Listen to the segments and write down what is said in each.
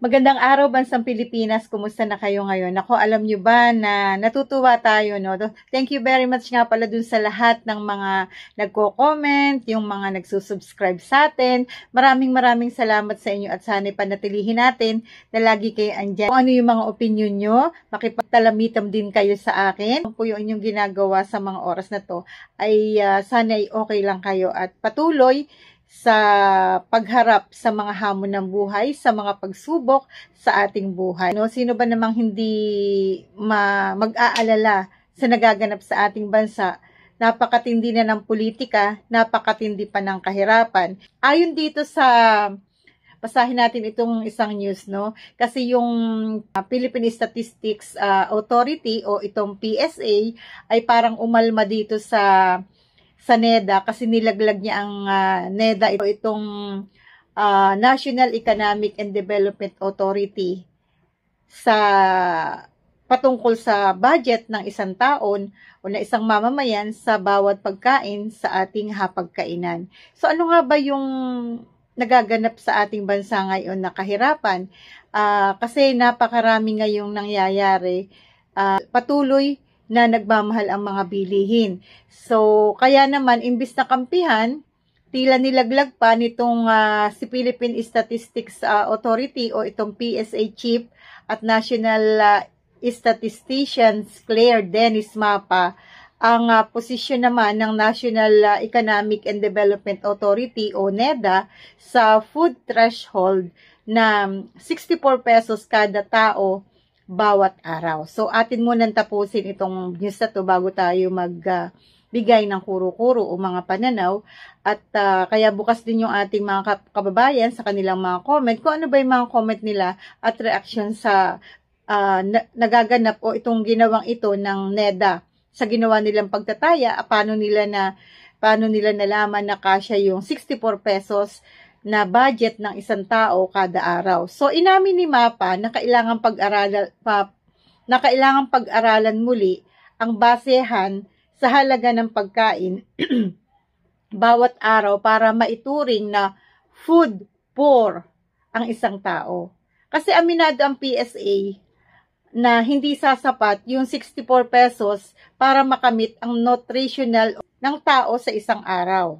Magandang araw, Bansang Pilipinas. Kumusta na kayo ngayon? Ako, alam nyo ba na natutuwa tayo, no? Thank you very much nga pala dun sa lahat ng mga nagko-comment, yung mga nagsusubscribe sa atin. Maraming salamat sa inyo at sana panatilihin natin na lagi kayo andyan. Kung ano yung mga opinion nyo, makipagtalamitam din kayo sa akin. Kung yung inyong ginagawa sa mga oras na to, ay sana ay okay lang kayo at patuloy sa pagharap sa mga hamon ng buhay, sa mga pagsubok sa ating buhay. No, sino ba namang hindi mag-aalala sa nagaganap sa ating bansa? Napakatindi na ng politika, napakatindi pa ng kahirapan. Ayon dito sa basahin natin itong isang news, no? Kasi yung Philippine Statistics Authority o itong PSA ay parang umalma dito sa NEDA kasi nilaglag niya ang NEDA itong National Economic and Development Authority sa patungkol sa budget ng isang taon o na isang mamamayan sa bawat pagkain sa ating hapagkainan. So ano nga ba yung nagaganap sa ating bansa ngayon na kahirapan? Kasi napakarami ngayong nangyayari, patuloy na nagmamahal ang mga bilihin. So, kaya naman, imbis na kampihan, tila nilaglag pa nitong si Philippine Statistics Authority o itong PSA Chief at National Statisticians Claire Dennis Mapa ang posisyon naman ng National Economic and Development Authority o NEDA sa food threshold na 64 pesos kada tao bawat araw. So, atin munang tapusin itong news na to bago tayo magbigay ng kuro-kuro o mga pananaw. At kaya bukas din yung ating mga kababayan sa kanilang mga comment. Kung ano ba yung mga comment nila at reaction sa nagaganap o itong ginawang ito ng NEDA sa ginawa nilang pagtataya. Paano nila nalaman na kasya yung 64 pesos na budget ng isang tao kada araw. So, inamin ni Mapa na kailangang pag-aralan muli ang basehan sa halaga ng pagkain bawat araw para maituring na food poor ang isang tao. Kasi aminado ang PSA na hindi sasapat yung 64 pesos para makamit ang nutritional ng tao sa isang araw.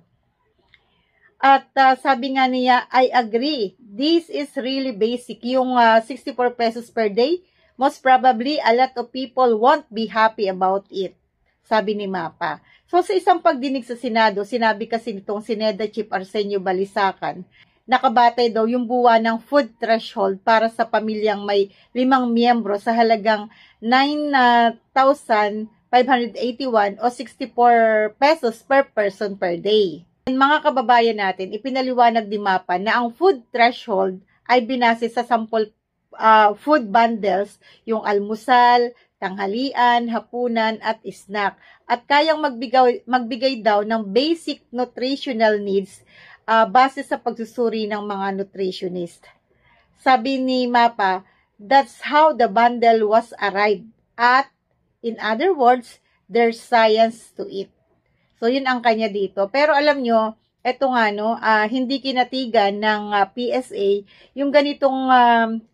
At sabi nga niya, I agree. This is really basic. Yung 64 pesos per day, most probably a lot of people won't be happy about it. Sabi ni Mapa. So sa isang pagdinig sa Senado, sinabi kasi nitong Sineda Chief Arsenio Balisacan, nakabatay daw yung buwa ng food threshold para sa pamilyang may 5 miyembro sa halagang 9,581 o 64 pesos per person per day. Mga kababayan natin, ipinaliwanag ni Mapa na ang food threshold ay binase sa sample food bundles, yung almusal, tanghalian, hapunan, at snack. At kayang magbigay daw ng basic nutritional needs base sa pagsusuri ng mga nutritionist. Sabi ni Mapa, that's how the bundle was arrived at, in other words, there's science to it. So, yun ang kanya dito. Pero alam nyo, eto nga, no, hindi kinatigan ng PSA yung ganitong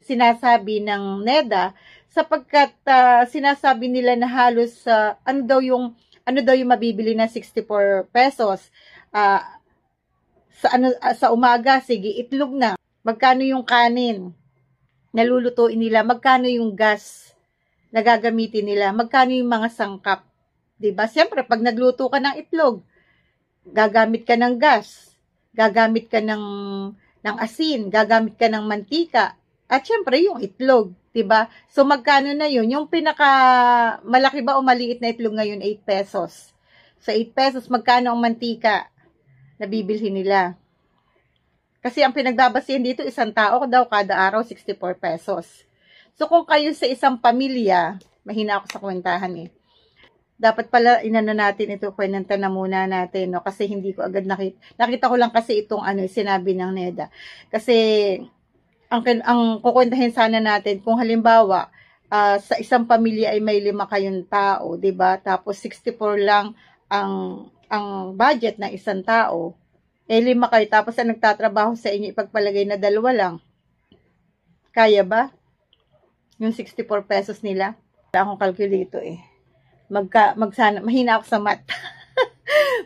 sinasabi ng NEDA sapagkat sinasabi nila na halos ano daw yung mabibili na 64 pesos. Sa umaga, sige, itlog na. Magkano yung kanin na lulutuin nila? Magkano yung gas na gagamitin nila? Magkano yung mga sangkap? Diba? Siyempre, pag nagluto ka ng itlog, gagamit ka ng gas, gagamit ka ng asin, gagamit ka ng mantika, at siyempre, yung itlog. Diba? So, magkano na yun? Yung pinaka malaki ba o maliit na itlog ngayon, 8 pesos. So, 8 pesos, magkano ang mantika na bibilhin nila? Kasi ang pinagbabasihan dito, isang tao daw kada araw, 64 pesos. So, kung kayo sa isang pamilya, mahina ako sa kwentahan dapat pala inano natin ito, kwenta na muna natin, no? Kasi hindi ko agad nakita ko lang kasi itong sinabi ng NEDA. Kasi ang kukwentahin sana natin kung halimbawa sa isang pamilya ay may 5 kayong tao, 'di ba? Tapos 64 lang ang budget ng isang tao. 5 kayo tapos ang nagtatrabaho sa inyo ipagpalagay na 2 lang. Kaya ba? Yung 64 pesos nila? Wala akong calculator eh. Mahina ako sa math.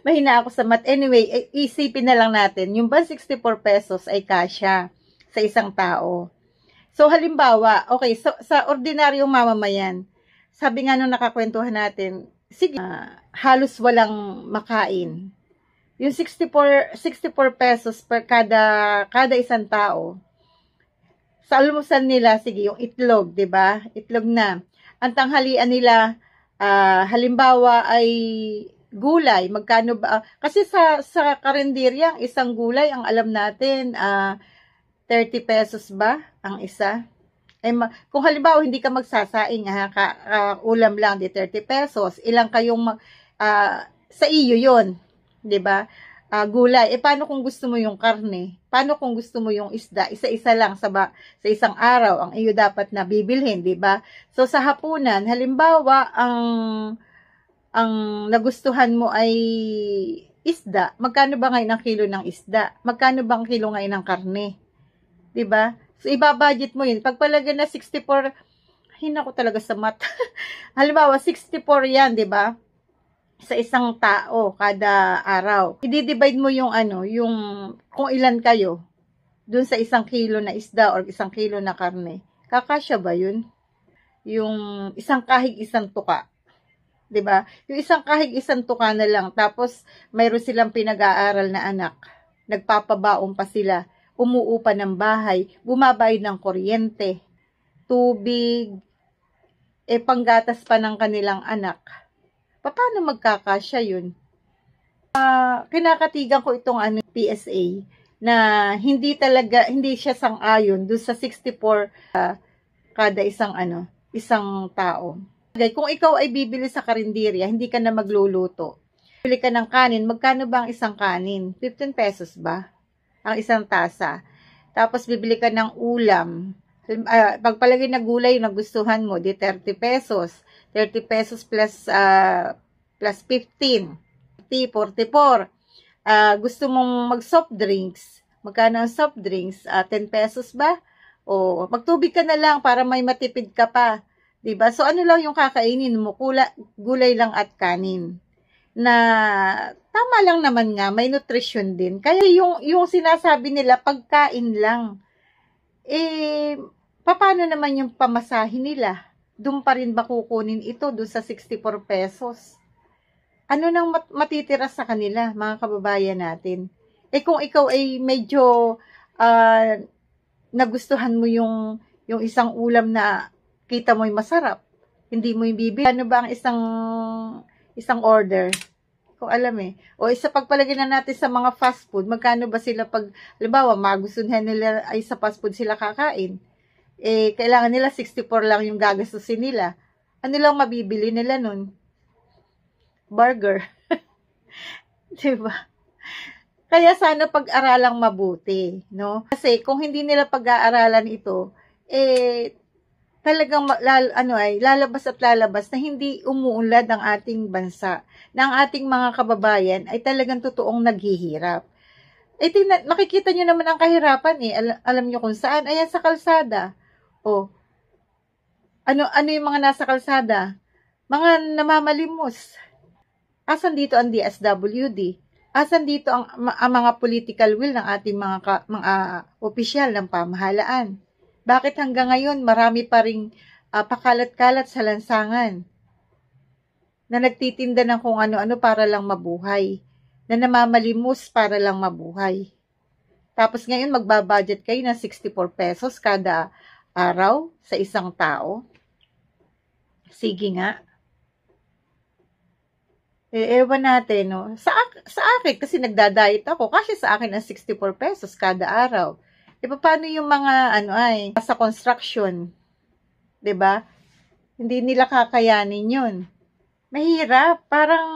Mahina ako sa math. Anyway, isipin na lang natin, yung ba 64 pesos ay kasya sa isang tao. So, halimbawa, okay, so, sa ordinaryong mamamayan, sabi nga nung nakakwentuhan natin, sige, halos walang makain. Yung 64 pesos per kada isang tao. Sa almusal nila, sige, yung itlog, 'di ba? Itlog na. Ang tanghalian nila, halimbawa ay gulay, magkano ba? Kasi sa karinderya, isang gulay, ang alam natin, 30 pesos ba ang isa? Kung halimbawa hindi ka magsasaing, ulam lang di 30 pesos, ilang kayong sa iyo 'yon, 'di ba? Gulay. Paano kung gusto mo yung karne? Paano kung gusto mo yung isda? Isa-isa lang sa isang araw ang iyo dapat na bibilhin, 'di ba? So sa hapunan, halimbawa ang nagustuhan mo ay isda. Magkano ba ngayon ang kilo ng isda? Magkano ba ang kilo ngayon ng karne? 'Di ba? So iba-budget mo 'yun. Pagpalagay na 64, hina ko talaga sa math. Halimbawa 64 'yan, 'di ba? Sa isang tao kada araw. I-divide mo yung yung kung ilan kayo dun sa isang kilo na isda or isang kilo na karne. Kakasya ba yun? Yung isang kahig isang tuka. 'Di ba? Yung isang kahig isang tuka na lang, tapos mayroon silang pinag-aaral na anak. Nagpapabaon pa sila, umuupa ng bahay, bumabayad ng kuryente, tubig, panggatas pa ng kanilang anak. Paano magkakasya yun? Kinakatigan ko itong PSA na hindi siya sang-ayon doon sa 64 kada isang tao. Kung ikaw ay bibili sa karinderya, hindi ka na magluluto. Bili ka ng kanin, magkano ba ang isang kanin? 15 pesos ba? Ang isang tasa. Tapos bibili ka ng ulam. Pagpalagay na gulay na gustuhan mo, di 30 pesos. 30 pesos plus 15. 44. Gusto mong mag-soft drinks. Magkano ang soft drinks? 10 pesos ba? O magtubig ka na lang para may matipid ka pa. 'Di ba? So ano lang yung kakainin mo? Gulay lang at kanin. Na tama lang naman nga, may nutrition din. Kaya yung sinasabi nila pagkain lang. Paano naman yung pamasahin nila? Doon pa rin ba kukunin ito doon sa 64 pesos? Ano nang matitira sa kanila, mga kababayan natin? Kung ikaw ay medyo nagustuhan mo yung isang ulam na kita mo'y masarap, hindi mo yung bibili. Ano ba ang isang order? Kung alam O isa pagpalagay na natin sa mga fast food, magkano ba sila halimbawa, magustuhan nila ay sa fast food sila kakain. Kailangan nila 64 lang yung gagastusin nila. Ano lang mabibili nila nun? Burger. Diba? Kaya sana pag-aralang mabuti, no? Kasi kung hindi nila pag-aaralan ito, talagang lalabas at lalabas na hindi umuunlad ang ating bansa, na ang ating mga kababayan ay talagang totoong naghihirap. Makikita nyo naman ang kahirapan alam nyo kung saan? Ayan sa kalsada. Ano yung mga nasa kalsada? Mga namamalimos. Asan dito ang DSWD? Asan dito ang mga political will ng ating mga opisyal ng pamahalaan? Bakit hanggang ngayon marami pa ring pakalat-kalat sa lansangan na nagtitinda ng kung ano-ano para lang mabuhay, na namamalimos para lang mabuhay? Tapos ngayon magbabudget kayo ng 64 pesos kada araw sa isang tao? Sige nga. Ewan natin, no? Sa akin, kasi nagda-diet ako, kasi sa akin ang 64 pesos kada araw. Paano yung mga, sa construction? 'Di ba? Hindi nila kakayanin yun. Mahirap. Parang,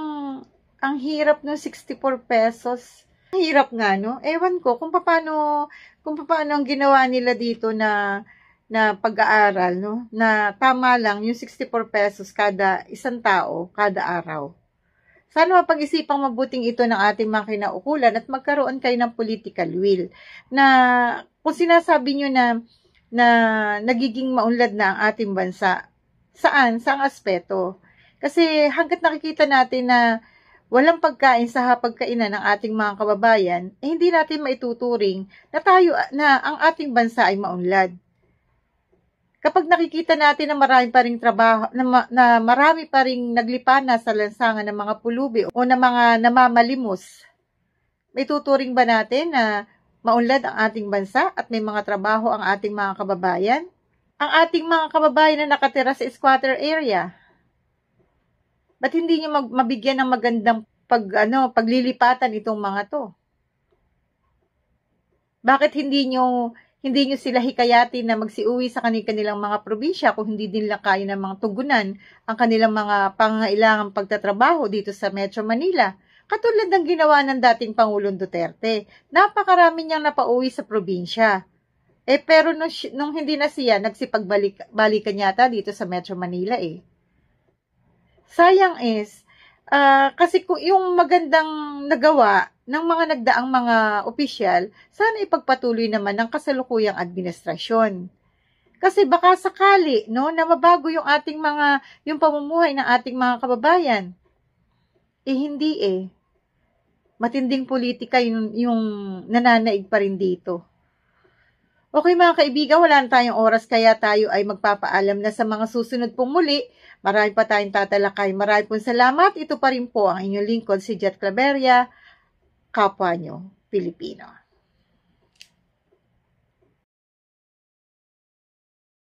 ang hirap ng 64 pesos. Ang hirap nga, no? Ewan ko, kung paano ang ginawa nila dito na pag-aaral, no? Na tama lang yung 64 pesos kada isang tao, kada araw. Sana mapag-isipang mabuting ito ng ating mga kinaukulan at magkaroon kayo ng political will. Na kung sinasabi nyo na nagiging maunlad na ang ating bansa. Saan? Saang aspeto? Kasi hanggat nakikita natin na walang pagkain sa hapagkainan ng ating mga kababayan, hindi natin maituturing na ang ating bansa ay maunlad. Kapag nakikita natin na marami pa ring trabaho, na marami pa ring naglipana sa lansangan ng mga pulubi o ng mga namamalimos, may tuturing ba natin na maunlad ang ating bansa at may mga trabaho ang ating mga kababayan? Ang ating mga kababayan na nakatira sa squatter area, ba't hindi nyo mabigyan ng magandang paglilipatan itong mga to? Bakit hindi nyo sila hikayatin na magsiuwi sa kanilang mga probinsya kung hindi din nila kaya ng mga tugunan ang kanilang mga pangangailangang pagtatrabaho dito sa Metro Manila? Katulad ng ginawa ng dating Pangulong Duterte. Napakarami niyang napauwi sa probinsya. Pero nung hindi na siya, nagsipagbalikan yata dito sa Metro Manila Sayang kasi kung yung magandang nagawa ng mga nagdaang mga opisyal, sana ipagpatuloy naman ng kasalukuyang administrasyon. Kasi baka sakali, na mabago yung yung pamumuhay ng ating mga kababayan. Hindi Matinding politika yung nananaig pa rin dito. Okay mga kaibigan, wala na tayong oras kaya tayo ay magpapaalam na sa mga susunod pong muli. Marami pa tayong tatalakay. Marami pong salamat. Ito pa rin po ang inyong lingkod si Jet Claveria, kapwa nyo, Pilipino.